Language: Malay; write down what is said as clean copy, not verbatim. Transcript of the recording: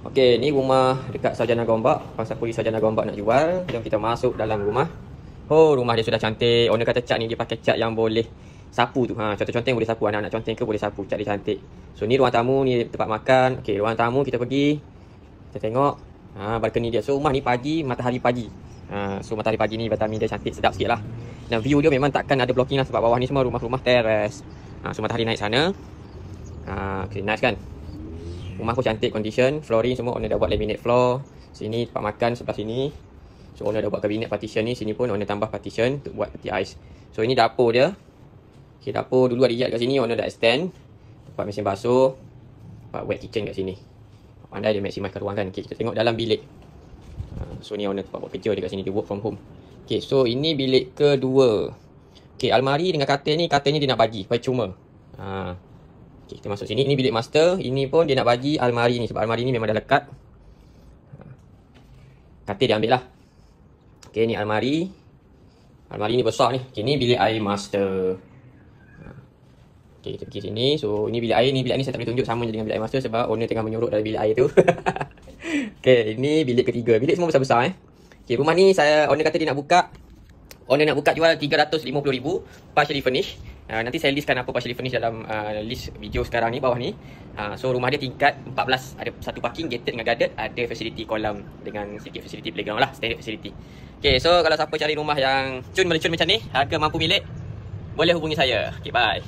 Okey, ni rumah dekat Sarjana Gombak. Pasapuri Sarjana Gombak nak jual. Jom kita masuk dalam rumah. Oh, rumah dia sudah cantik. Owner kata cat ni dia pakai cat yang boleh sapu tu. Contoh-conteng boleh sapu. Anak-anak conteng ke boleh sapu. Cat dia cantik. So, ni ruang tamu, ni tempat makan. Okey, ruang tamu kita pergi. Kita tengok. Balcony dia. So, rumah ni pagi, matahari pagi. So, matahari pagi ni vitamin dia cantik, sedap sikit lah. Dan view dia memang takkan ada blocking lah. Sebab bawah ni semua rumah-rumah teres. So, matahari naik sana. Okay, nice kan? Rumah pun cantik condition. Flooring semua owner dah buat laminate floor. Sini tempat makan sebelah sini. So owner dah buat kabinet partition ni. Sini pun owner tambah partition untuk buat peti ais. So ini dapur dia. Okay, dapur dulu ada yard kat sini. Owner dah extend. Tempat mesin basuh. Tempat wet kitchen kat sini. Pandai dia maximise ruang kan. Okay, kita tengok dalam bilik. So ni owner tempat buat kerja dekat sini. Dia work from home. Okay, so ini bilik kedua. Okay, almari dengan katil ni. Katil ni dia nak bagi percuma. Okay, kita masuk sini. Ini bilik master. Ini pun dia nak bagi almari ni. Sebab almari ni memang dah lekat. Katil dia ambil lah. Okay, ni almari. Almari ni besar ni. Okay, ni bilik air master. Okay, kita pergi sini. So, ini bilik air. Ni bilik ni saya tak boleh tunjuk sama je dengan bilik air master. Sebab owner tengah menyurut dalam bilik air tu. Okay, ini bilik ketiga. Bilik semua besar-besar Okay, rumah ni owner kata dia nak buka. Owner nak buka jual 350,000 partially furnished. Nanti saya listkan apa partially furnished dalam list video sekarang ni, bawah ni. So rumah dia tingkat 14. Ada satu parking gated dengan guarded. Ada facility kolam dengan sikit facility playground lah. Standard facility. Okay, so kalau siapa cari rumah yang cun melecun macam ni, harga mampu milik, boleh hubungi saya. Okay, bye.